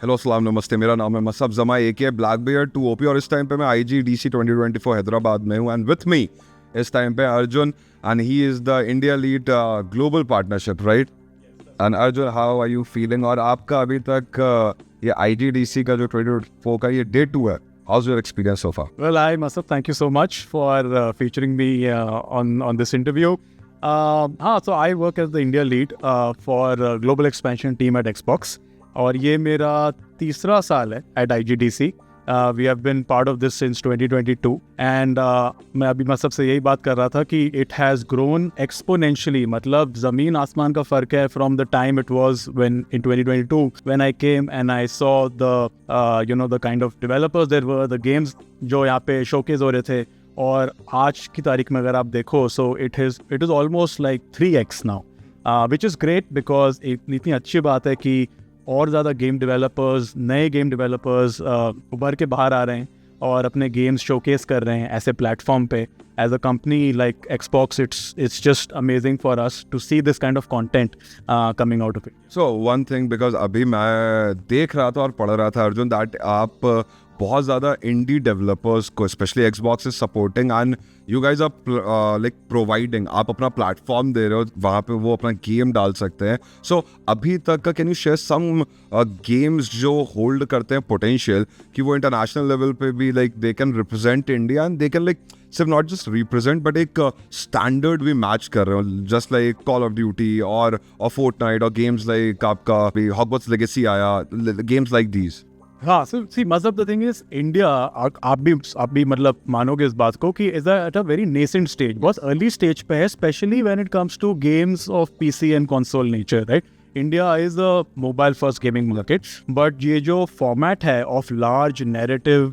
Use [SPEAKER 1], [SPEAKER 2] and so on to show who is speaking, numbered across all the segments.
[SPEAKER 1] Hello सलाम नमस्ते, मेरा नाम है मसब जमा AK ब्लैक बियर 2OP और इस टाइम पे मैं IGDC 2024 हैदराबाद में हूँ एंड विथ मी इस टाइम पे Arjun and he is the India lead global partnership right. And Arjun, how are you feeling? और आपका अभी तक ये IGDC का जो 2024 का ये डे 2 है, how's your experience so far?
[SPEAKER 2] Well, hi, Masaf. Thank you so much for featuring me on this interview. So I work as the India lead for global expansion team at Xbox. और ये मेरा तीसरा साल है at IGDC. We have been part of this since 2022 and मैं अभी मसब से यही बात कर रहा था कि it has grown exponentially. मतलब ज़मीन आसमान का फ़र्क है from the time it was when in 2022 when I came and I saw the the kind of developers there were, the games जो यहाँ पे showcase हो रहे थे, और आज की तारीख में अगर आप देखो so it is almost like 3x now, which is great because इतनी अच्छी बात है कि और ज़्यादा गेम डेवलपर्स, नए गेम डेवलपर्स उभर के बाहर आ रहे हैं और अपने गेम्स शोकेस कर रहे हैं ऐसे प्लेटफॉर्म पे. As a company like Xbox, it's just amazing for us to see this kind of content coming out of it.
[SPEAKER 1] So one thing, because अभी मैं देख रहा था और पढ़ रहा था अर्जुन दैट आप बहुत ज़्यादा इंडी डेवलपर्स को specially Xbox is supporting and you guys are like providing, आप अपना प्लेटफॉर्म दे रहे हो, वहाँ पे वो अपना गेम डाल सकते हैं. सो अभी तक का can you share some games जो होल्ड करते हैं पोटेंशियल कि वो इंटरनेशनल लेवल पे भी like they can represent India and they can like सिर्फ नॉट जस्ट रिप्रेजेंट बट एक स्टैंडर्ड भी मैच कर रहे हो, just like call of duty और फोर्टनाइट और गेम्स लाइक आपका हॉगवर्ट्स लेगेसी आया, गेम्स लाइक दीज.
[SPEAKER 2] हाँ, so see, Mazhab, the thing is, India, आप भी मतलब मानोगे इस बात को कि is at a very nascent stage, बहुत early stage पे है, especially when it comes to games of PC and console nature, right? India is a mobile first gaming market, but ये जो format है of large narrative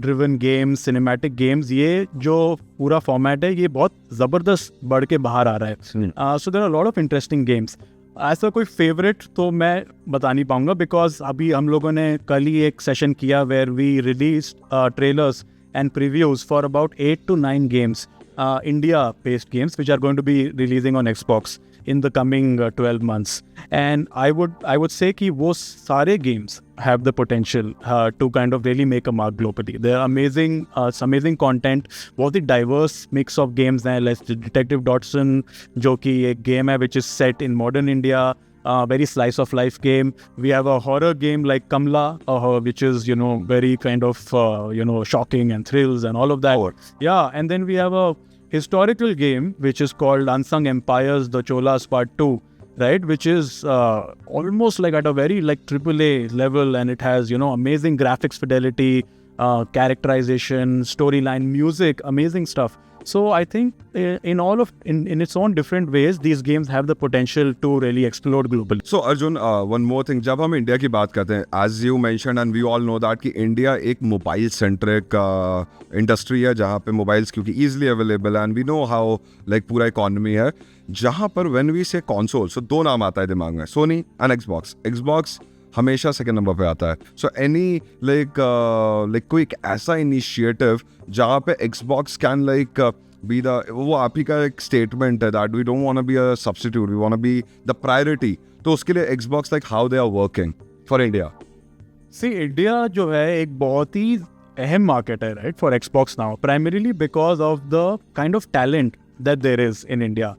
[SPEAKER 2] driven games, cinematic games, ये जो पूरा format है ये बहुत ज़बरदस्त बढ़ के बाहर आ रहा है. So there are a lot of interesting games. ऐसा कोई फेवरेट तो मैं बता नहीं पाऊंगा बिकॉज अभी हम लोगों ने कल ही एक सेशन किया where we release trailers and previews for about 8 to 9 games, India based games which are going to be releasing on Xbox in the coming 12 months, and I would say कि वो सारे games have the potential to kind of really make a mark globally. They are amazing, amazing content, बहुत ही diverse mix of games हैं. Like Detective Dodson जो कि एक game है which is set in modern India, very slice of life game. We have a horror game like Kamla, which is very kind of shocking and thrills and all of that. Yeah, and then we have a historical game which is called Unsung Empires: The Cholas Part 2, right, which is almost like at a very like AAA level, and it has amazing graphics fidelity, characterization, storyline, music, amazing stuff. So I think in its own different ways these games have the potential to really explode globally.
[SPEAKER 1] So Arjun, one more thing, जब हम India की बात करते हैं, as you mentioned and we all know that कि India एक mobile centric industry है जहाँ पे मोबाइल्स क्योंकि easily available and we know how like पूरा इकोनॉमी है, जहाँ पर when we say console, so दो नाम आता है दिमाग में, सोनी एंड Xbox हमेशा सेकंड नंबर पे आता है. सो एनी लाइक कोई एक ऐसा इनिशिएटिव जहाँ पे Xbox can like be the, वो आप ही का एक स्टेटमेंट है that we don't want to be a substitute, we want to be the priority, तो उसके लिए Xbox like how they are working for India?
[SPEAKER 2] See, India जो है एक बहुत ही अहम मार्केट है right for Xbox now, primarily because of the kind of talent that there is in India,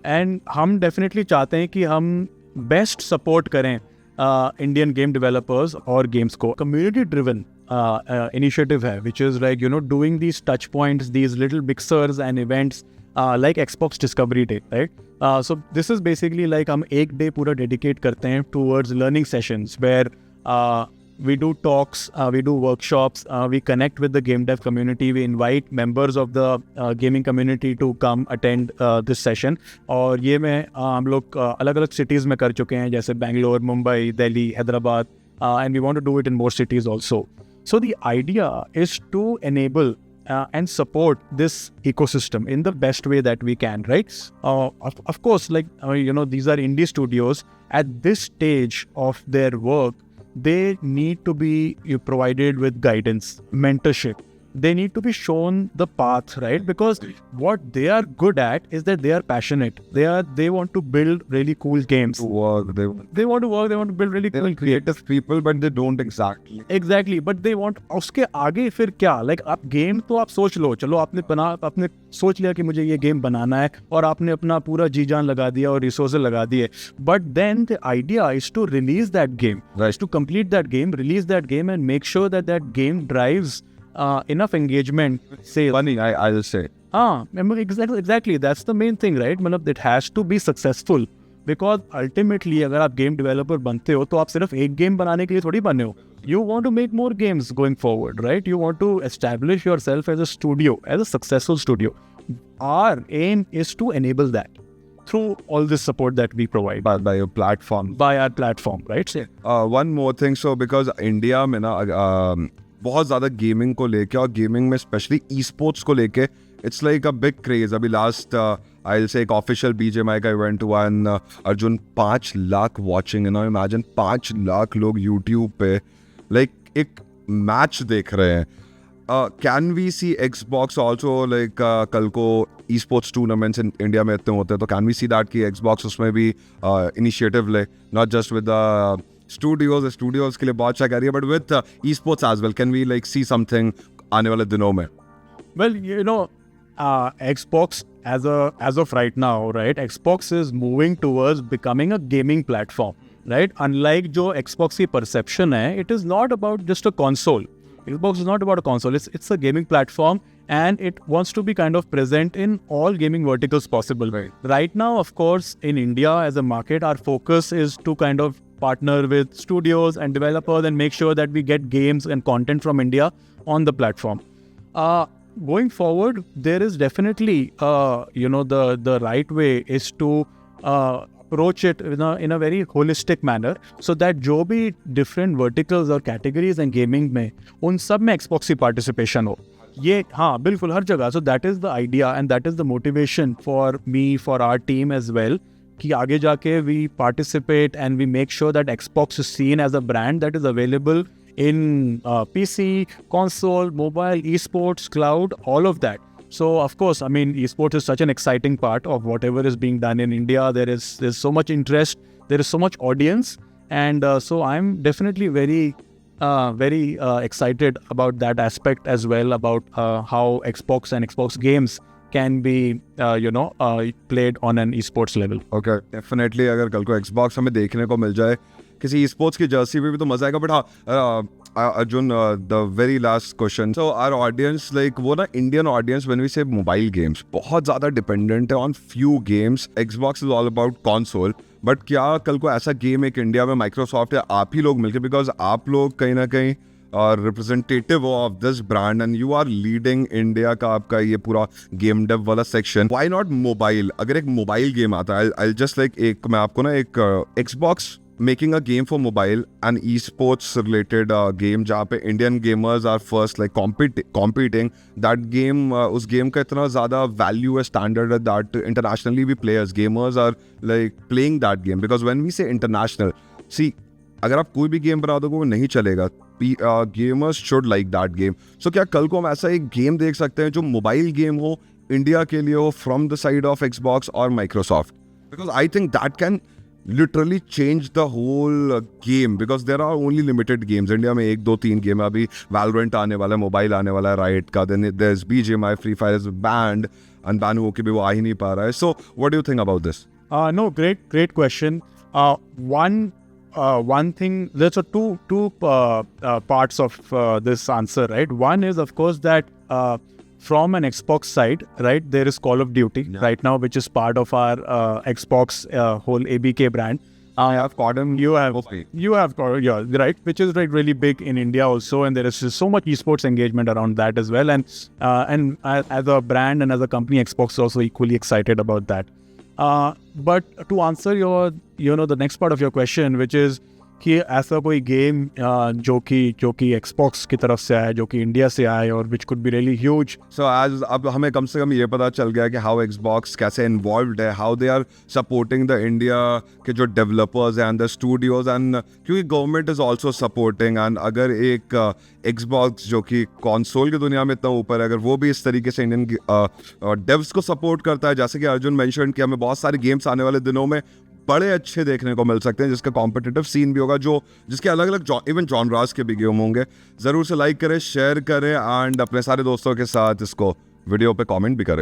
[SPEAKER 2] and हम डेफिनेटली चाहते हैं कि हम बेस्ट सपोर्ट करें Indian game developers और games को. Community driven initiative है which is like doing these touch points, these little mixers and events like Xbox Discovery Day, right? So this is basically like हम एक day पूरा dedicate करते हैं towards learning sessions where we do talks, we do workshops, we connect with the game dev community, we invite members of the gaming community to come attend this session. और ये मैं हम लोग अलग अलग cities में कर चुके हैं जैसे Bangalore, Mumbai, Delhi, Hyderabad, and we want to do it in more cities also. So the idea is to enable and support this ecosystem in the best way that we can, right? Of course, like these are indie studios at this stage of their work. They need to be provided with guidance, mentorship, they need to be shown the path, right? Because what they are good at is that they are passionate. They want to build really cool games.
[SPEAKER 1] work.
[SPEAKER 2] They want to work. They want to build really
[SPEAKER 1] They're
[SPEAKER 2] cool
[SPEAKER 1] creative people, but they don't exactly.
[SPEAKER 2] Exactly, but they want उसके आगे फिर क्या? Like आप game तो आप सोच लो, चलो आपने सोच लिया कि मुझे ये गेम बनाना है और आपने अपना पूरा जी जान लगा दिया और रिसोर्सेज लगा दिए. But then the idea is to release that game,
[SPEAKER 1] Right.
[SPEAKER 2] is to complete that game, release that game, and make sure that that game drives enough engagement, sales.
[SPEAKER 1] Funny, I'll say.
[SPEAKER 2] Exactly. That's the main thing, right? मतलब it has to be successful. Because ultimately, अगर आप game developer बनते हो तो आप सिर्फ एक game बनाने के लिए थोड़ी बने हो. You want to make more games going forward, right? You want to establish yourself as a studio, as a successful studio. Our aim is to enable that through all this support that we provide
[SPEAKER 1] By your platform.
[SPEAKER 2] by our platform, right?
[SPEAKER 1] One more thing, so because India में ना बहुत ज़्यादा gaming को लेके और gaming में specially e sports को लेके it's like a big craze. अभी लास्ट आई से एक ऑफिशियल BGMI का इवेंट हुआ and Arjun 5 lakh watching, you know imagine 5 lakh लोग यूट्यूब पे लाइक एक मैच देख रहे हैं. Can we see Xbox also like कल को esports tournaments in India में इतने होते हैं तो कैन वी सी दैट कि Xbox उसमें भी इनिशिएटिव ले, नॉट जस्ट विद स्टूडियोज के लिए बहुत अच्छा कह रही है but with esports as well. Can we like see something आने वाले दिनों में?
[SPEAKER 2] Well, you know, Xbox as of right now, right? Xbox is moving towards becoming a gaming platform, right? Unlike जो Xbox की perception है, it is not about just a console. Xbox is not about a console. It's a gaming platform, and it wants to be kind of present in all gaming verticals possible. Right now, of course, in India as a market, our focus is to kind of partner with studios and developers and make sure that we get games and content from India on the platform. Going forward, there is definitely, the right way is to approach it in a very holistic manner, so that जो भी different verticals और categories and gaming में उन सब में Xbox की participation हो. ये हाँ बिल्कुल हर जगह. So that is the idea and that is the motivation for me, for our team as well, कि आगे जाके we participate and we make sure that Xbox is seen as a brand that is available in PC, console, mobile, esports, cloud, all of that. So of course, I mean, esports is such an exciting part of whatever is being done in India. There's so much interest, there is so much audience, and so I'm definitely very excited about that aspect as well, about how Xbox and Xbox games can be played on an esports level.
[SPEAKER 1] Okay, definitely अगर कल को Xbox हमें देखने को मिल जाए किसी sports की Jersey पे भी तो मजा आएगा. बट हाँ Arjun, the very last question. So our audience like वो ना Indian audience when we say mobile games बहुत ज़्यादा डिपेंडेंट है on few games. Xbox is all about console. But क्या कल को ऐसा गेम एक इंडिया में माइक्रोसॉफ्ट या आप ही लोग मिलके, बिकॉज आप लोग कहीं ना कहीं representative of this brand and you are leading India का आपका ये पूरा गेम डेव वाला सेक्शन, व्हाई नॉट मोबाइल? अगर एक मोबाइल गेम आता है, आई जस्ट लाइक एक मैं आपको ना एक Xbox making a game for mobile and esports related game जहाँ पे Indian gamers are first like competing that game. उस game का इतना ज़्यादा value है, standard है that internationally भी players gamers are like playing that game, because when we say international, see अगर आप कोई भी गेम बना दोगे वो नहीं चलेगा. Gamers should like that game. So क्या कल को हम ऐसा एक गेम देख सकते हैं जो मोबाइल गेम हो, इंडिया के लिए हो, from the side of Xbox और Microsoft? Because I think that can literally change the whole game, because there are only limited games. India में 1 2 3 गेम है. अभी Valorant आने वाला है, मोबाइल आने वाला है Riot का, then there's BGMI, Free Fire is banned and ban होके भी वो आ ही नहीं पा रहा है. So what do you think about this?
[SPEAKER 2] No, great question. One thing, there's two parts of this answer, right? One is, of course, that from an Xbox side, right, there is Call of Duty right now, which is part of our Xbox whole ABK brand.
[SPEAKER 1] I have Cordon.
[SPEAKER 2] You have, yeah, right, which is like really big in India also, and there is just so much esports engagement around that as well. And as a brand and as a company, Xbox is also equally excited about that. But to answer your, the next part of your question, which is, कि ऐसा कोई game जो कि Xbox की तरफ से आए, जो कि इंडिया से आए और which could be really huge?
[SPEAKER 1] So as अब हमें कम से कम ये पता चल गया कि हाउ Xbox कैसे इन्वॉल्व है, how they are supporting the India के जो developers and the studios, and क्योंकि government is also supporting. And अगर एक Xbox जो कि कंसोल की दुनिया में इतना ऊपर है, अगर वो भी इस तरीके से इंडियन डेव्स को सपोर्ट करता है, जैसे कि अर्जुन मेंशन किया, हमें बहुत सारे गेम्स आने वाले दिनों में बड़े अच्छे देखने को मिल सकते हैं, जिसका कॉम्पिटिटिव सीन भी होगा, जो जिसके अलग अलग इवन जॉनरास के भी गेम होंगे। ज़रूर से लाइक करें, शेयर करें एंड अपने सारे दोस्तों के साथ इसको वीडियो पे कमेंट भी करें।